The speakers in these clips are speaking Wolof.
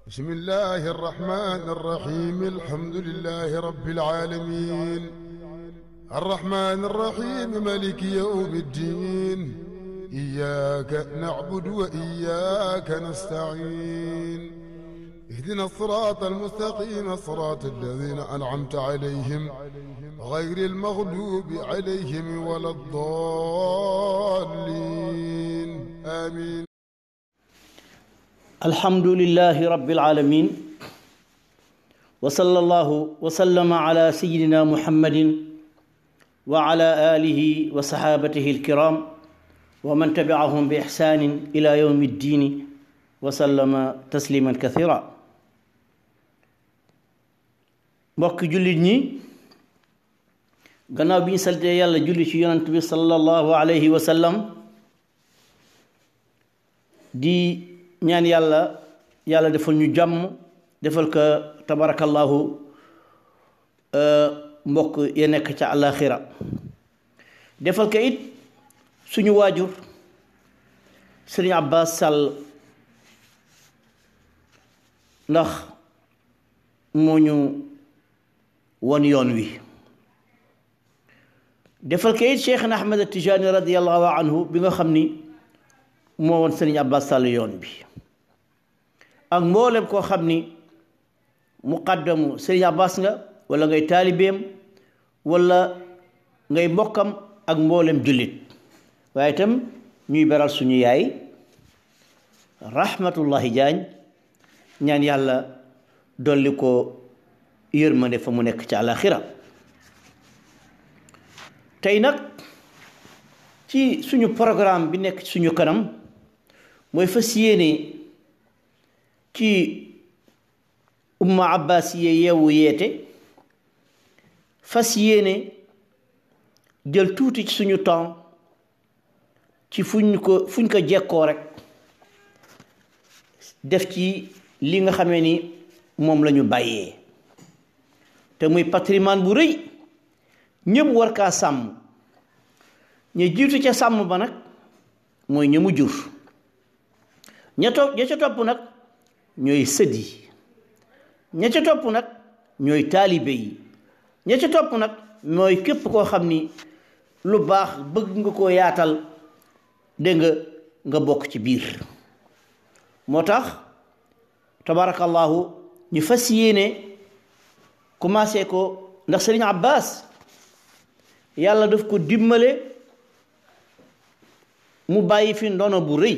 بسم الله الرحمن الرحيم الحمد لله رب العالمين الرحمن الرحيم مالك يوم الدين إياك نعبد وإياك نستعين اهدنا الصراط المستقيم صراط الذين أنعمت عليهم غير المغلوب عليهم ولا الضالين آمين. الحمد لله رب العالمين وصلى الله وسلم على سيدنا محمد وعلى آله وصحابته الكرام ومن تبعهم بإحسان إلى يوم الدين وسلم تسليما كثيرا. mbokk jullit ñi gannaaw bi ñu sante yàlla julli ci yonent bi sallallahu alayhi wa sallam di ñaan yàlla defal ñu jàmm defal ko tabarakallahu mbokk ya nekk ca àllaaxira defal ko it suñu waajur sëriñ Abbas Sall ndax moo ñu won yoon wi defal ko it Cheikhna Ahmed Tijaani radiyallahu anhu bi nga xam ni moo woon sëriñ Abbas Sall yoon bi ak mboolem koo xam ni muqaddamu sëriñ Abbas nga wala ngay taalibeem wala ngay mbokkam ak mboolem jullit waaye itam ñuy beral suñu yaay rahmatullahi jaañ ñaan yàlla dolli ko yërmande fa mu nekk ci àlaxira tey nag ci suñu programme bi nekk suñu kanam mooy fas yéene ci umma abbasiye yeewu yeete fas yéene jël tuuti ci suñu temps ci fuñ ko jekkoo rek def ci li nga xamee ni moom la ñu bàyyee te muy patrimoine bu rëy ñëpp war kaa sàmm ñu jiitu ca sàmm ba nag mooy ña mu jur ña ca topp nag ñooy sët yi ña ca topp nag ñooy taalibe yi ña ca topp nag mooy képp koo xam ni lu baax bëgg nga koo yaatal dégg nga bokk ci biir moo tax tabarakallahu ñu fas yéene commencé ko ndax sëriñ Abbas yàlla daf ko dimbale mu bàyyi fi ndono bu rëy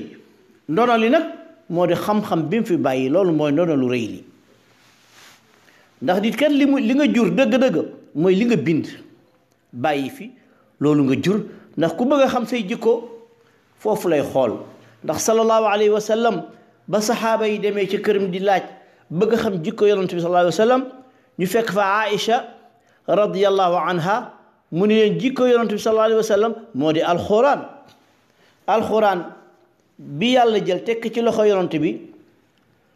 ndono li nag moo di xam-xam bi mu fi bàyyi loolu mooy ndono lu rëy li ndax nit kat li nga jur dëgg-dëgg mooy li nga bind bàyyi fi loolu nga jur ndax ku bëgg a xam say jikko foofu lay xool ndax sallallahu alayhi wa sallam ba saxaaba yi demee ci këram di laaj bëgg a xam jikko yonent bi sallallahu alayhi wa sallam ñu fekk fa Aïcha radiyallahu anha mu ne leen jikko yonent bi sallallahu alayhi wa sallam moo di alxuraan bi yàlla jël tekk ci loxo yonent bi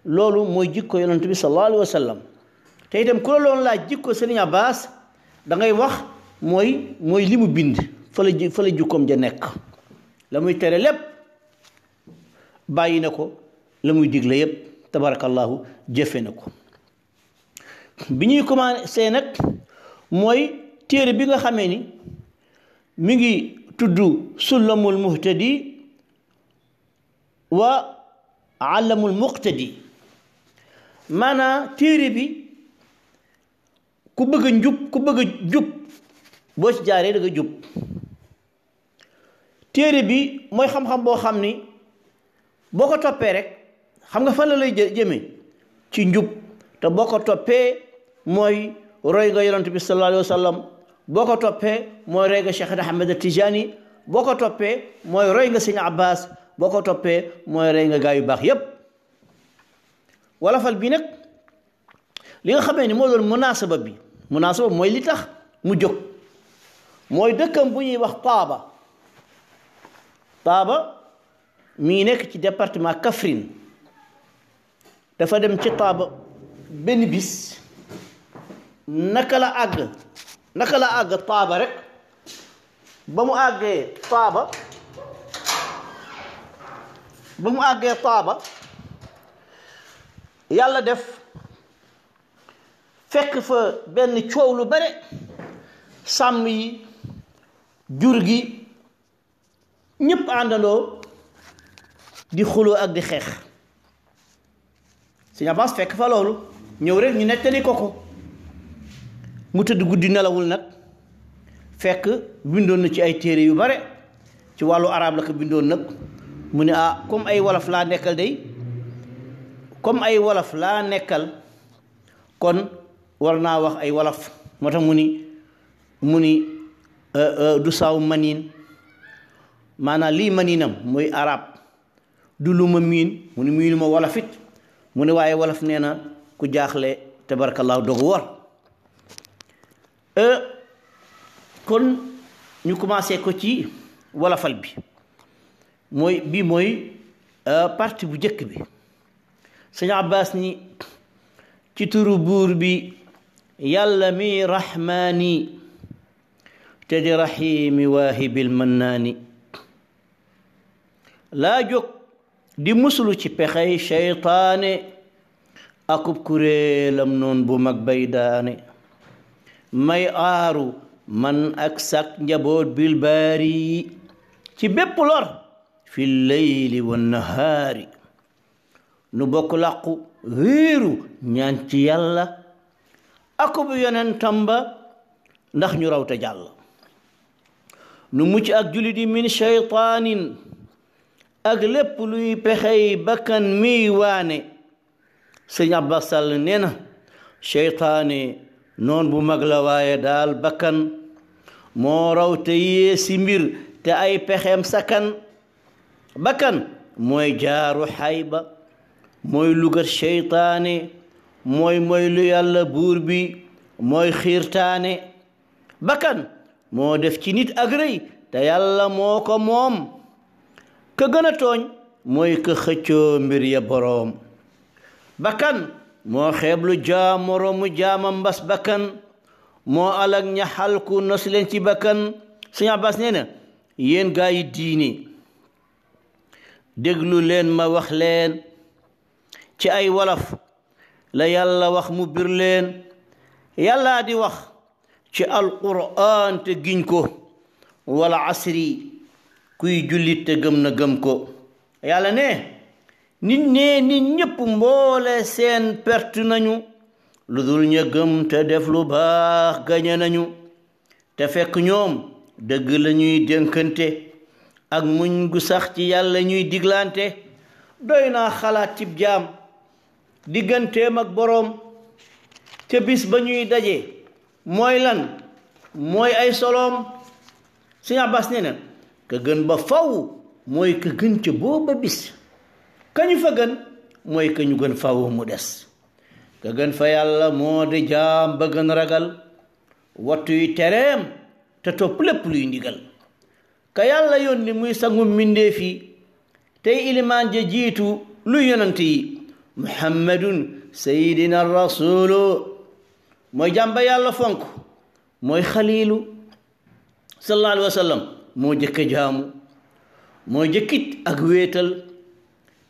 loolu mooy jikko yonent bi sallallahu alayhi wa sallam te itam ku la loon laaj jikko Sëriñ Abbas da ngay wax mooy li mu bind fa la jikkoom ja nekk la muy tere lépp bàyyi na ko la muy digle yépp tabarakallahu jëfe na ko bi ñuy commencé nag mooy téere bi nga xamee ni mi ngi tudd Sulamul Muhtadi wa Allamul Muqtadi maanaam téere bi ku bëgg a jub boo ci jaaree da nga jub téere bi mooy xam-xam boo xam ni boo ko toppee rek xam nga fan la lay jëme ci njub te boo ko toppee mooy roy nga yonent bi sallallahu alayhi wa sallam boo ko toppee mooy roy nga Cheikh Ahmed Tijani boo ko toppee mooy roy nga Sëñ Abbas boo ko toppee mooy roy nga gaa yu baax yépp wolofal bi nag li nga xamee ni moo doon munaasaba mooy li tax mu jóg mooy dëkkam bu ñuy wax Taaba mi ngi nekk ci département Kaffrine dafa dem ci Taaba benn bis naka la àgg Taaba rek ba mu àggee Taaba yàlla def fekk fa benn coow lu bare sàmm yi jur gi ñépp àndandoo di xuloo ak di xeex Sëñ Abbas fekk fa loolu ñëw rek ñu nettali ko mu tëdd guddi nelawul nag fekk bindoon na ci ay téere yu bare ci wàllu arab la ko bindoon nag mu ne comme ay wolof laa nekkal day comme ay wolof laa nekkal kon war naa wax ay wolof moo tax mu ni du saw maniin maanaam lii maniinam mooy arab du lu ma miin mu ni miinu ma wolofit mu ne waaye wolof nee na ku jaaxle tabarakallahu dogu war kon ñu commencé ko ci wolofal bi mooy partie bu njëkk bi Sëñ Abbas ni ci turu buur bi yàlla mi rahmaani te di rahiimi waahibil mannaani laa jóg di musulu ci pexey seytaane akub kuréelam noon bu mag bay daane may aaru man ak sak njaboot bil baari ci bépp lor fi leyli wa nahaari nu bokk làqu wéeru ñaan ci yàlla akub yonentam ba ndax ñu raw te jàll nu mucc ak julit yi min shaytaanin ak lépp luy pexey bakkan miy waane Sëñ Abbas Sall nee na seytaane noon bu mag la waaye daal bakkan moo raw te yee si mbir te ay pexeem sakkan bakkan mooy jaaru xayba mooy lugat seytaane mooy lu yàlla buur bi mooy xiirtaane bakkan moo def ci nit ak rëy te yàlla moo ko moom ka gën a tooñ mooy ka xëccoo mbir ya boroom bakkan moo xeeblu jaam moroomu jaamam mbas bakkan moo alag ña xalku nos leen ci bakkan Sëñ Abbas nee na yéen gaa yi diine déglu leen ma wax leen ci ay wolof la yàlla wax mu bir leen yàllaa di wax ci alquran te giñ ko wala asri kuy jullit te gëm na gëm ko yàlla ne nit ñépp mboole seen perte nañu lu dul ña gëm te def lu baax gañe nañu te fekk ñoom dëgg la ñuy dénkante ak muñ gu sax ci yàlla ñuy diglante doy naa xalaat cib jaam digganteem ak boroom ca bis ba ñuy daje mooy lan mooy ay soloom Sëñ Abbas nee na ka gën ba faw mooy ka gën ca booba bis kañu fa gën mooy ka ñu gën faw mu des ka gën fa yàlla moo di jaam ba gën ragal wattuy tereem te topp lépp luy ndigal ka yàlla yónni muy sangu mbindéef yi tey ilimaan ja jiitu luy yonant yi muhammadun sayidina rasulu mooy jaam ba yàlla fonk mooy xaliilu sallallahu alayhi wa sallam moo jëkk jaamu moo jëkkit ak wéetal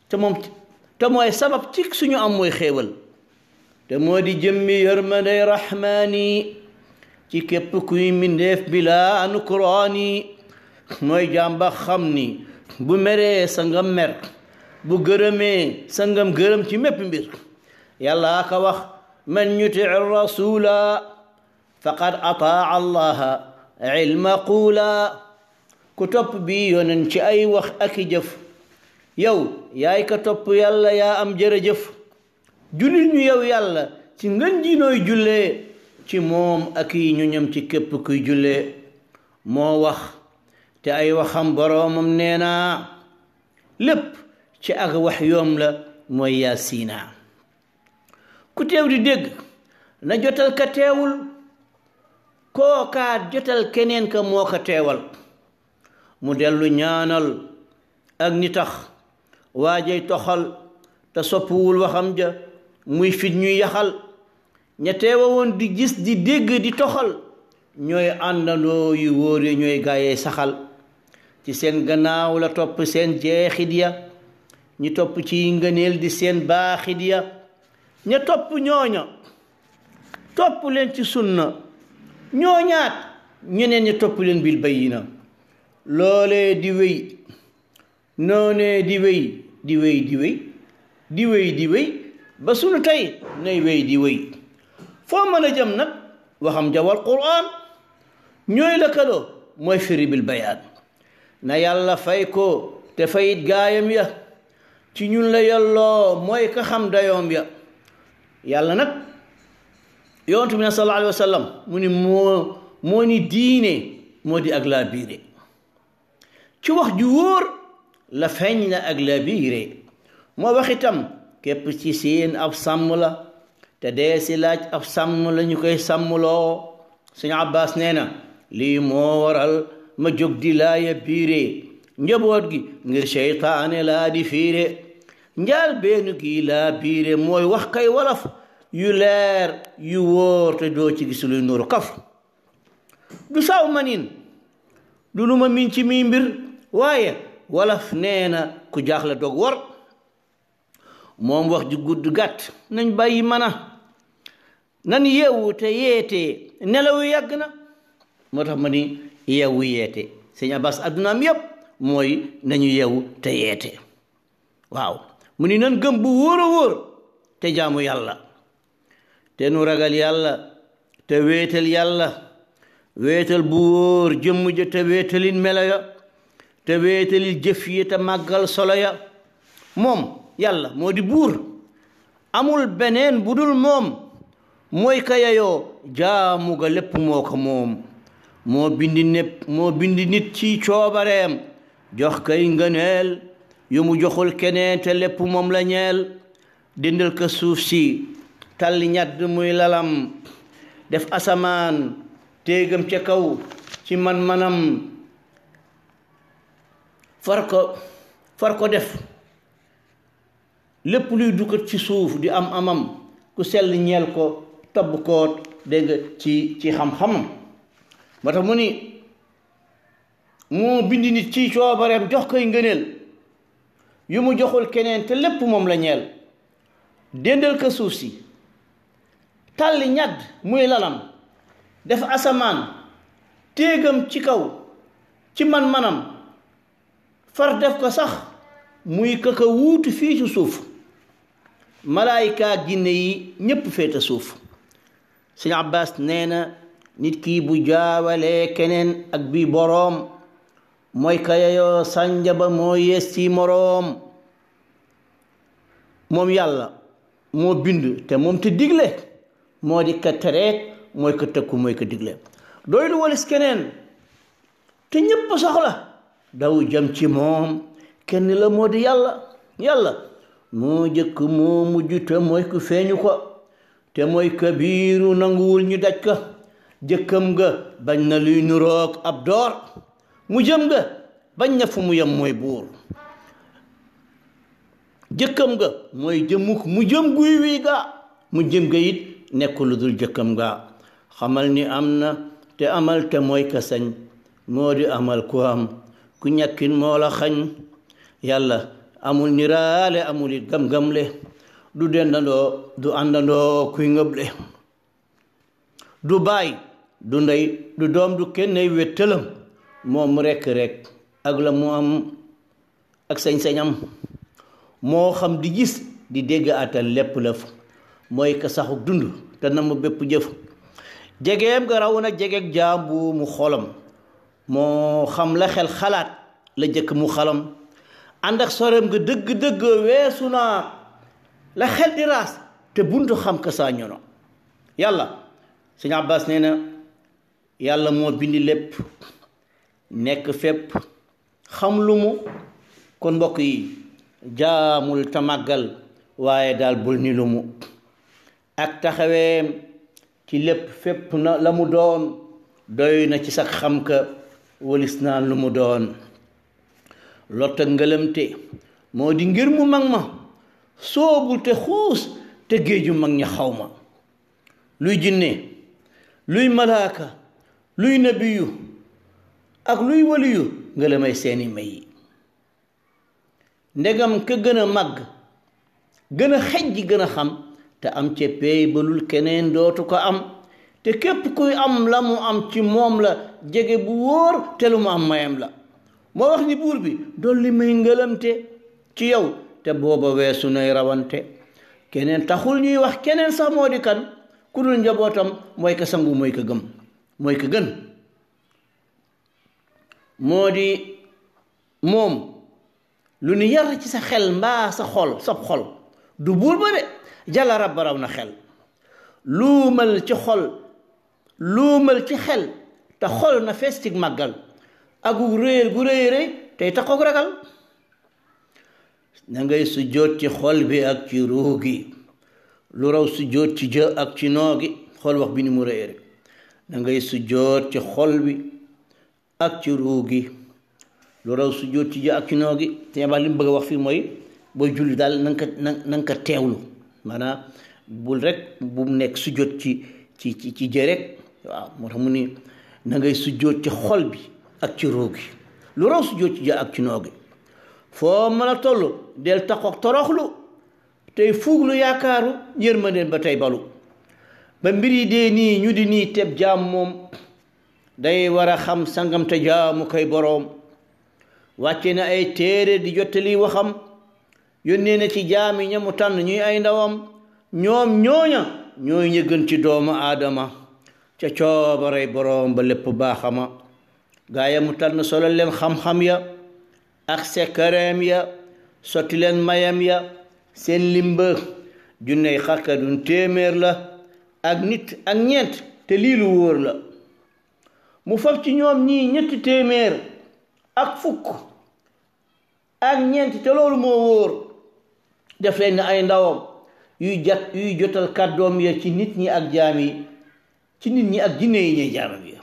te mooy sabab ci suñu am mooy xéewal te moo di jëmmi yërmande rahmaani ci képp kuy mbindeef bilaa nukraani mooy jàmba xam ni bu meree sa ngam mer bu gërëmee sa ngam gërëm ci mépp mbir yàlla ka wax man yuti rasula faqad ataa allaha ilma quula ku topp bi yonen ci ay wax ak i jëf yow yaay ka topp yàlla yaa am jërëjëf julil ñu yow yàlla ci ngën ji nooy jullee ci moom ak yi ñu ñam ci képp kuy jullee moo wax te ay waxam boroomam nee naa lépp ci ak wax yoom la mooy yaasiina ku teew di dégg na jotal ka teewul kookaat jotal keneen ka moo ko teewal mu dellu ñaanal ak ni tax waajay toxal te soppuwul waxam ja muy fit ñuy yaxal ña teewa woon di gis di dégg di toxal ñooy àndandoo yu wóor yi ñooy gaayee saxal ci seen gannaaw la topp seen jeexit ya ñi topp ci ngëneel di seen baaxit ya ña topp ñooña topp leen ci sunna ñooñaat ñeneen ña topp leen bil bayyina loolee di wéy noonee di wéy di wéy di wéy di wéy di wéy ba sunu tey nay wéy di wéy foo mën a jëm nag waxam jawal qur'an ñooy lëkkaloo mooy firi bil bayaan na yàlla fay ko te fayit gaayam ya ci ñun la yàlloo mooy ka xam dayoom ya yàlla nag yonent bi sallallahu alayhi wa sallam mu ni moo ni diine moo di ak laa biire ci wax ju wóor la feeñ na ak laa biire moo wax itam képp ci seen ab sàmm la te dee si laaj ab sàmm la ñu koy sàmmloo Sëñ Abbas nee na lii moo waral ma jóg di laaya biire njaboot gi ngir seytaane laa di fiire njaal beenu gi laa biire mooy wax kay walaf yu leer yu wóor te doo ci gis luy nuru kaf du saw manin du lu ma min ci mi mbir waaye walaf nee na ku jaaxle dog war moom wax ju gudd gàtt nañ bàyyi mana nan yeewu te yeete nelaw yàgg na moo tax ma ni yeewu yeete Sëñ Abbas addunaam yépp mooy nañu yeewu te yeete waaw mu ni nan gëm bu wóor a wóor te jaamu yàlla te nu ragal yàlla te wéetal yàlla wéetal bu wóor jëmm ja te wéetalin melo ya te wéetalil jëf yi te màggal solo ya moom yàlla moo di buur amul beneen bu dul moom mooy ka yayoo jaamu ga lépp moo ko moom moo bindi nit ci coobareem jox kay ngëneel yu mu joxul keneen te lépp moom la ñeel dindal ko suuf si talli ñadd muy lalam def asamaan téegam ca kaw ci man-manam far ko def lépp luy dukkat ci suuf di am amam ku sell ñeel ko tabb koot dégg nga ci xam-xamam moo tax mu ni moo bindi nit ci coobareem jox koy ngëneel yu mu joxul keneen te lépp moom la ñeel déndal ko suuf si tàlli ñadd muy lalam def asamaan téegam ci kaw ci man-manam far def ko sax muy kaka wuutu fii ci suuf malaayika jinne yi ñépp féete suuf Sëñ Abbas nee na nit kii bu jaawalee keneen ak bi boroom mooy ka yayoo sànja ba moo yees ci moroom moom yàlla moo bind te moom te digle moo di ka tereet mooy ka tëkku mooy ka digle doy lu walis keneen te ñépp soxla daw jëm ci moom kenn la moo di yàlla moo jëkk moo mujj te mooy ku feeñu ko te mooy kabiiru nanguwul ñu daj ko jëkkam nga bañ na luy nuroog ab door mu jëm nga bañ na fu mu yem mooy buur jëkkam nga mooy jëmuk mu jëm guy wii ga mu jëm ga it nekk lu dul jëkkam nga xamal ni am na te amal te mooy ka sañ moo di amal ku am ku ñàkkin moo la xañ yàlla amul niraale amul it gam-gamle du dendandoo du àndandoo kuy ngëble du baay du ndey du doom du kennay wéttalam moom rekk ak la mu am ak sañ-sañam moo xam di gis di dégg atal lépp lëf mooy ka saxuk dund te na mu bépp jëf jegeem nga raw na jegeeg jaambu mu xolam moo xam la xel xalaat la jëkk mu xalam ànd ak soreem nga dëgg-dëgg weesu naa la xel di raas te buntu xam ka saa ñono yàlla Sëñ Abbas nee na yàlla moo bindi lépp nekk fépp xam lu mu kon mbokk yi jaamul te màggal waaye daal bul ni lu mu ak taxaweem ci lépp fépp na la mu doon doy na ci sax xam ka walis naan lu mu doon lotta ngëlëmte moo di ngir mu mag ma soobul te xuus te géeju mag ña xaw ma luy jinne luy malaaka luy nabiyu ak luy waliyu ngëlëmay seeni may yi ndegam ka gën a màgg gën a xejj gën a xam te am ca peey balul keneen dootu ko am te képp kuy am la mu am ci moom la jege bu wóor te lu mu am mayam la moo wax ni buur bi dolli may ngëlamte ci yow te booba weesu nay rawante keneen taxul ñuy wax keneen sax moo di kan ku dul njabootam mooy ka sangu mooy ka gëm mooy ka gën moo di moom lu nu yar ci sa xel mbaa sa xol sab xol du buur ba de jàlla rabba raw na xel luumal ci xol luumal ci xel te xol na fees ci màggal agu réer gu réy réy tey taxoog ragal na ngay sujjóot ci xol bi ak ci ruu gi lu raw sujjóot ci jë ak ci noo gi xool wax bi ni mu réy rek na ngay sujjóot ci xol bi ak ci ruu gi lu raw sujjóot ci jë ak ci noo gi te yàlla li mu bëgg a wax fii mooy booy julli daal na nga ko teewlu maanaam bul rek bu mu nekk sujjóot ci jë rek waaw moo tax mu ni na ngay sujjóot ci xol bi ak ci ruu gi lu raw sujjóot ci jë ak ci noo gi foo mën a toll del taxoog toroxlu tey fuuglu yaakaaru yërmandeen ba tey balu ba mbir yi dee nii ñu di nii teb jaam moom day war a xam sangam te jaamu koy boroom wàcce na ay téere di jottali waxam yónnee na ci jaami ña mu tànn ñuy ay ndawam ñoom ñooña ñooy ña gën ci doomu aadama ca coobarey boroom ba lépp baaxama gaaya mu tànn solo leen xam-xam ya ak sekkareem ya sotti leen mayam ya seen limba junney xarkadun téeméer la ak nit ak ñeent te lii lu wóor la mu fab ci ñoom ñii ñetti téeméer ak fukk ak ñeent te loolu moo wóor def leen ay ndawam yuy jotal kàddoom ya ci nit ñi ak jaam yi ci nit ñi ak jinne yi ñuy jaamam ya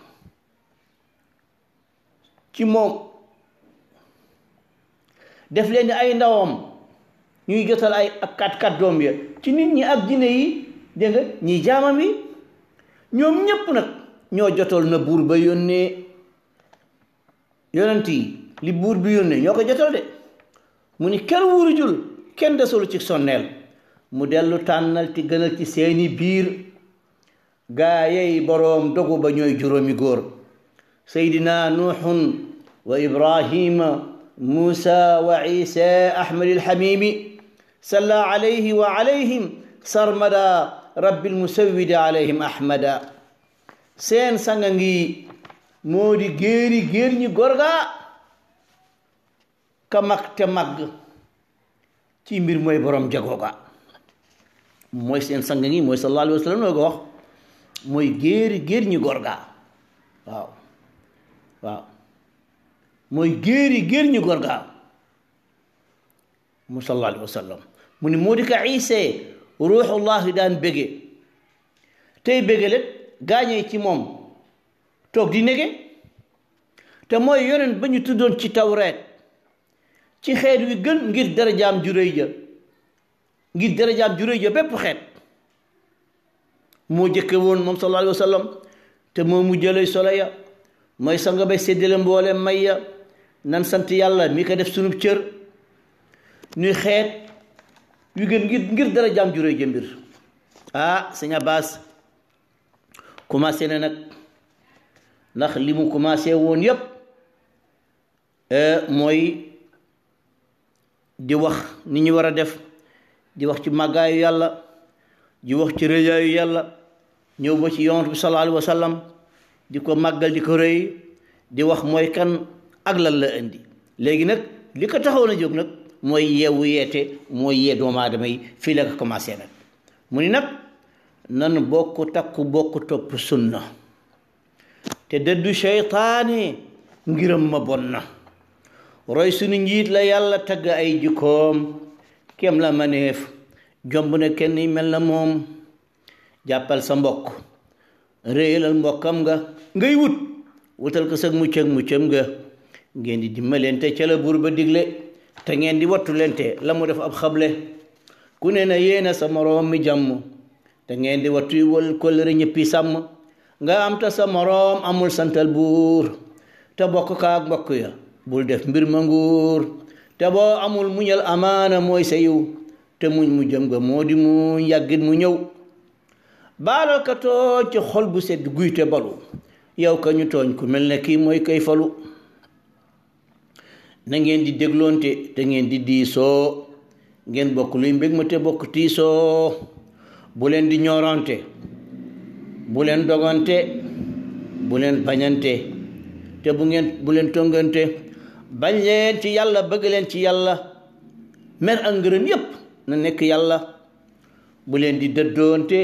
ci moom def leen ay ndawam ñuy jotal ay ak kàddoom ya ci nit ñi ak jinne yi dégg nga ñiy jaamam yi ñoom ñépp nag ñoo jotal na buur ba yónnee yonent yi li buur bi yónnee ñoo ko jotal de mu ni kenn wurujul kenn desalu ci sonneel mu dellu tànnal ci gënal ci seeni biir gaa yey boroom dogu ba ñooy juróomi góor seydina nuuxun wa ibrahima muusa wa isa ahmad alxamimi salla alayhi wa alayhim sarmada rabbil musawwidi alayhim ahmada seen sanga ngi moo di géer ñi gorga ka mag te mag ci mbir mooy borom jagooga mooy seen sang ngi mooy sallallahu alayhi wa sallam noo ko wax mooy géer ñi gorga waaw mooy géer ñi gorga mu sallallahu alayhi wa sallam mu ni moo di ka Iise ruuxullahi daan bége tey bégelet gaañee ci moom toog di nege te mooy yonent ba ñu tuddoon ci tawreet ci xeet wi gën ngir darajaam ju réy ja bépp xeet moo jëkke woon moom sallallahu alayhi wa sallam te moo mu jëlay solo ya mooy sanga bay séddale mboole may ya nan sant yàlla mi ko def sunub cër nuy xeet wi gën ngir darajaam ju réy ja mbir sëñ Abbas commencé na nag ndax li mu commencé woon yépp mooy di wax ni ñu war a def di wax ci màggaayu yàlla di wax ci rëyaayu yàlla ñëw ba ci yonent bi sallallahu alayhi wa sallam di ko màggal di ko rëy di wax mooy kan ak lan la indi léegi nag li ko taxawoon a jóg nag mooy yeewu yeete mooy yee doomu aadama yi fii la ko commencé nag mu ni nag nan bokk takku bokk topp sunna te dëddu seytaane ngiram ma bon na roy sunu njiit la yàlla tagg ay jikkoom kem la maneef jomb na kenn mel na moom jàppal sa mbokk réyalal mbokkam nga ngay wutal ko sag mucc ak muccam nga ngeen di dimbalante ca la buur ba digle te ngeen di wattu lente la mu def ab xable ku ne na yéena sa moroom mi jàmm te ngeen di wattu wal kóllëre ñëppi sàmm nga am ta sa moroom amul santal buur te bokk kaak mbokk ya bul def mbir ma nguur te boo amul muñal amaana mooy sa yiw te muñ mu jëm nga moo di mu yàggit mu ñëw baalal ka tooñ ci xol bu sedd guy te balu yow ka ñu tooñ ku mel ne kii mooy kay falu na ngeen di dégloonte te ngeen di diisoo ngeen bokk luy mbég ma te bokk tiisoo bu leen di ñoorante bu leen dogante bu leen bañante te bu leen tongante bañ leen ci yàlla bëgg leen ci yàlla mer ak ngërëm yépp na nekk yàlla bu leen di dëddoonte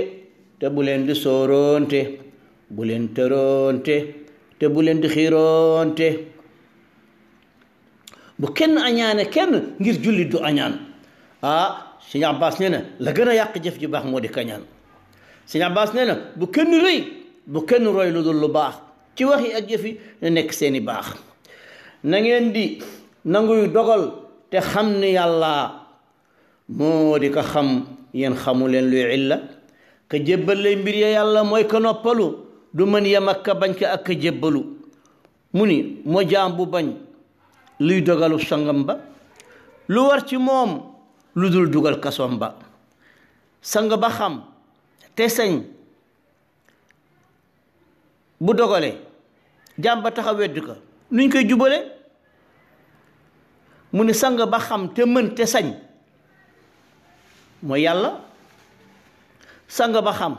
te bu leen di sooroonte bu leen tëroonte te bu leen di xiiroonte bu kenn añaane kenn ngir jullit du añaan Sëñ Abbas nee na la gën a yàq jëf ji baax moo di kañaan Sëñ Abbas nee na bu kenn rëy bu kenn roy lu dul lu baax ci wax yi ak jëf yi na nekk seeni baax na ngeen di nanguy dogal te xam ni yàlla moo di ko xam yéen xamu leen luy illa ka jébbal lay mbir ya yàlla mooy ka noppalu du mën yem ak ka bañ ka ak ka jébbalu mu ni moo jaam bu bañ luy dogalu sangam ba lu war ci moom lu dul dugal kasoom ba sang ba xam te sañ bu dogale jaam ba taxa wedd ko nuñ koy jubale mu ni sang ba xam te mën te sañ mooy yàlla sang ba xam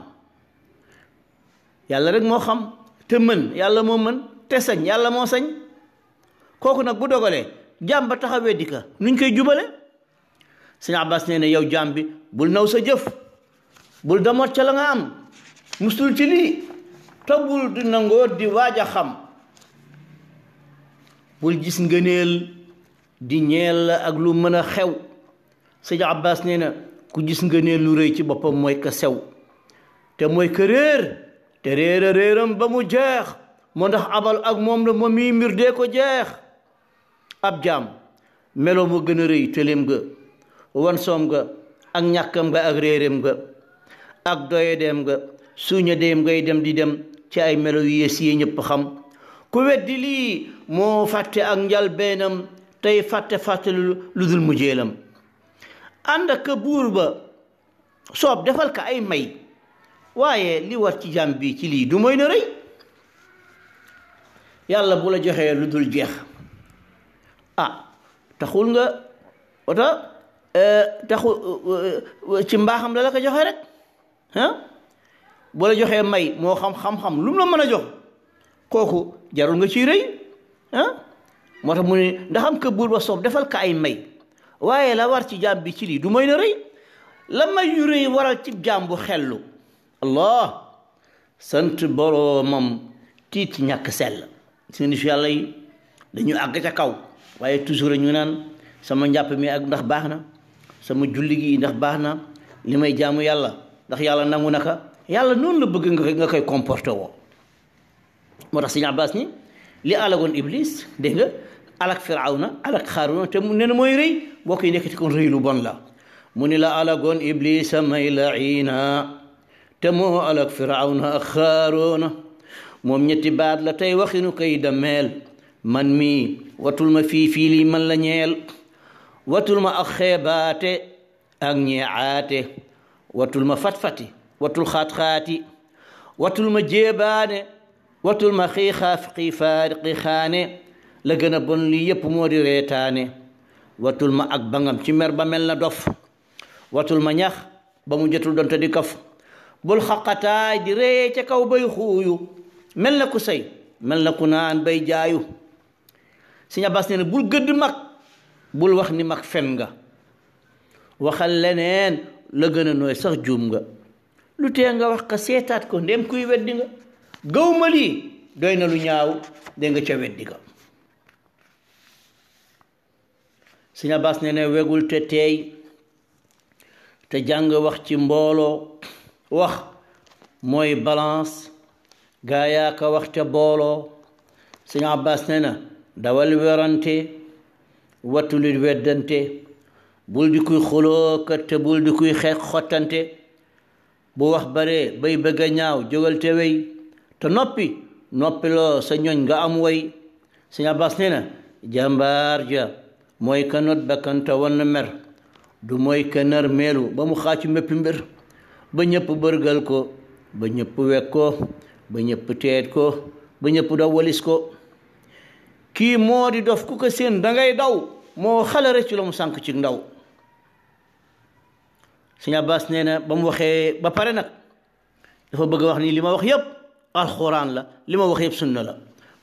yàlla rek moo xam te mën yàlla moo mën te sañ yàlla moo sañ kooku nag bu dogalee jaam ba taxa weddi ka nuñ koy jubale Sëñ Abbas nee na yow jaam bi bul naw sa jëf bul damoot ca la nga am musul ci lii te bul di nangoo di waaj a xam bul gis ngëneel di ñeel la ak lu mën a xew Sëñ Abbas nee na ku gis ngëneel lu rëy ci boppam mooy ka sew te mooy ka réer te réera réeram ba mu jeex moo ndax abal ak moom la moom mii mbir dee ko jeex ab jaam melo mu gën a rëy tëleem ga wan soom nga ak ñàkkam nga ak réeram nga ak doyedeem nga suuña deem ngay dem di dem ci ay melo yu yées yi ñëpp xam ku weddi lii moo fàtte ak njalbeenam tey fàtte lu dul mujjeelam ànd ak buur ba soob defal ka ay may waaye li war ci jàmm bi ci lii du mooy na rëy yàlla bu la joxee lu dul jeex taxul nga oto taxu ci mbaaxam la ko joxe rek boo la joxee may moo xam-xam lu mu la mën a jox kooku jarul nga ciy rëy moo tax mu ne ndax am ka buur ba soob defal ka ay may waaye la war ci jaam bi ci lii du mooy na rëy la may yu rëy waral ci jaam bu xellu allah sant boroomam tiit ñàkk sell si nit yàlla yi dañu àgg ca kaw waaye toujours ñu naan sama njàpp mi ak ndax baax na sama julli gi ndax baax na li may jaamu yàlla ndax yàlla nangu naka yàlla noonu la bëgg nga koy comporté woo moo tax Sëñ Abbas ni li alagoon iblis dégg nga alak firawna alak xaaruna te mu ne na mooy rëy boo koy nekkati kon rëy lu bon la mu ni la alagoon iblis may laina te moo alak firawna ak xaaruna moom ñetti baat la tey waxinu koy dameel man mi watul ma fii lii man la ñeel watul ma ak xeebaate ak ñeeaate watul ma fatfati watul xaat-xaati watul ma jéebaane watul ma xiixaane la gën a bon lii yépp moo di reetaane watul ma ak bangam ci mer ba mel na dof watul ma ñax ba mu jotul donte di kaf bul xaqataay di ree ca kaw bay xuuyu mel na ku say mel na ku naan bay jaayu Sëñ Abbas nee na bul gëdd mag bul wax ni mag fen nga waxal leneen la gën a nooy sax juum nga lu tee nga wax ka seetaat ko ndem kuy weddi nga gawma lii doy na lu ñaaw de nga ca weddi ga Sëñ Abbas nee na wegul te teey te jàng wax ci mbooloo wax mooy balance gaa yaa ka wax te booloo Sëñ Abbas nee na dawal werante wattulit weddante bul di kuy xuloo kat te bul di kuy xeex xottante bu wax bare bay bëgg a ñaaw jógal te wey te noppiloo sa ñoñ nga am way Sëñ Abbas nee na jàmbaar ja mooy ka not bakkanta wan mer du mooy ka nar meelu ba mu xaacu méppi mbir ba ñëpp bërgal ko ba ñëpp wek ko ba ñëpp teet ko ba ñëpp daw walis ko kii moo di dof ku ko seen dangay daw moo xala rëccu la mu sànk ci ndaw Sëñ Abbas nee na ba mu waxee ba pare nag dafa bëgg a wax ni li ma wax yëpp alxuraan la li ma wax yëpp sunna la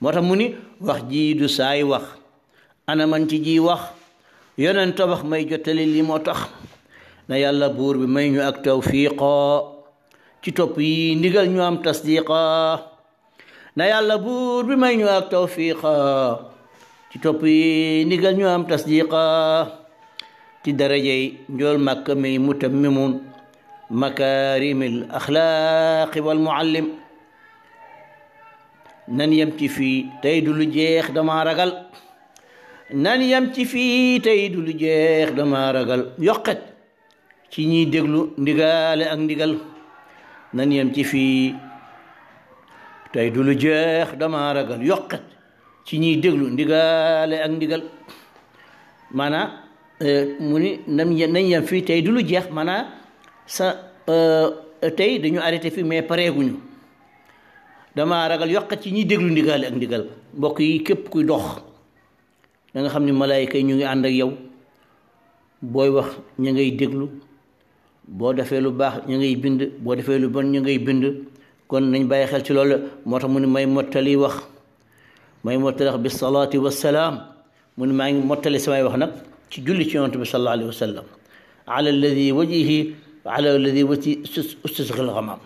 moo tax mu ni wax ji du saay wax ana man ci ji wax yonent wax may jottali li moo tax na yàlla buur bi may ñu ak tawfiqa ci topp yi ndigal ñu am tasdiqa na yàlla buur bi may ñu ak tawfiqa ci topp yi ndigal ñu am tasdiqa ci darajey njool Makka may mutammimun makarimil axlaaqi wal muallim nan yem ci fii tey du lu jeex dama ragal nan yem ci fii tey du lu jeex dama ragal yokkat ci ñiy déglu ndigaale ak ndigal nan yem ci fii tey du lu jeex dama ragal yokkat ci ñiy déglu ndigaale ak ndigal maanaam mu ni nañ yem fii tey du lu jeex maanaam tey dañu arrêté fii mais pareeguñu dama ragal yokkat ci ñiy déglu ndigaale ak ndigal mbokk yi képp kuy dox da nga xam ni malaayika yi ñu ngi ànd ak yow booy wax ñu ngay déglu boo defee lu baax ñu ngay bind boo defee lu bon ñu ngay bind kon nañ bàyyi xel ci loolu moo tax mu ni may mottali wax bi salaati wassalaam mu ni maa ngi mottali samay wax nag ci julli ci yonent bi sallallahu alayhi wa sallam ala alladi wajhi ustisghal ghamam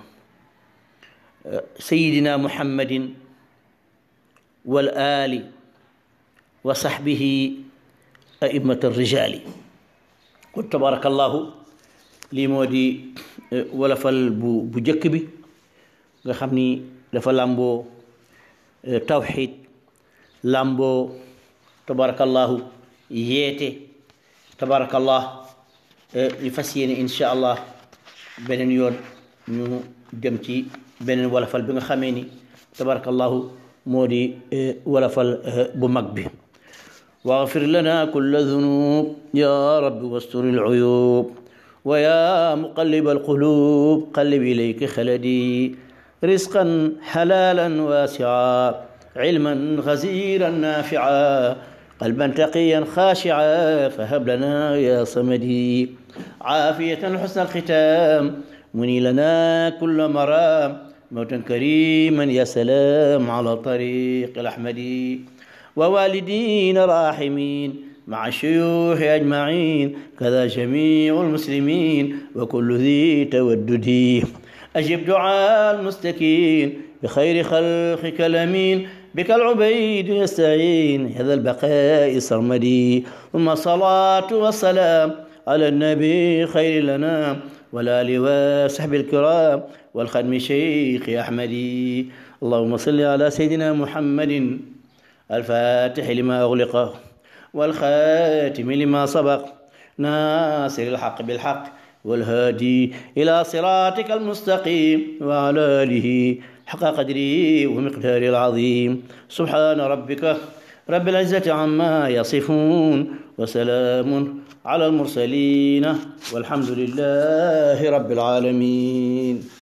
sayidina muhammadin wal ali wa sahbihi aimmat arrijali kon tabarakallahu lii moo di wolofal bu jëkk bi nga xam ni dafa làmboo tawxid làmboo tabarakallahu yeete tabarakallah ñu fas yéene insha allah beneen yoon ñu dem ci beneen wolofal bi nga xamee ni tabarakallahu moo di wolofal bu mag bi واغفر لنا كل ذنوب يا رب واستر العيوب ويا مقلب القلوب قلب إليك خلدي رزقا حلالا واسعا علما غزيرا نافعا قلبا تقيا خاشعا فهب لنا يا صمدي عافية حسن الختام مني لنا كل مرام موتا كريما يا سلام على طريق الأحمدي ووالدين راحمين مع الشيوخ أجمعين كذا جميع المسلمين وكل ذي تودد أجب دعاء المستكين بخير خلقك الأمين بك العبيد يستعين هذا البقاء سرمدي ثم الصلاة والسلام على النبي خير لنا والآل وصحب الكرام والخدم شيخ أحمدي اللهم صل على سيدنا محمد الفاتح لما أغلق والخاتم لما سبق ناصر الحق بالحق والهادي إلى صراطك المستقيم وعلى آله حق قدره ومقداره العظيم سبحان ربك رب العزة عما يصفون وسلام على المرسلين والحمد لله رب العالمين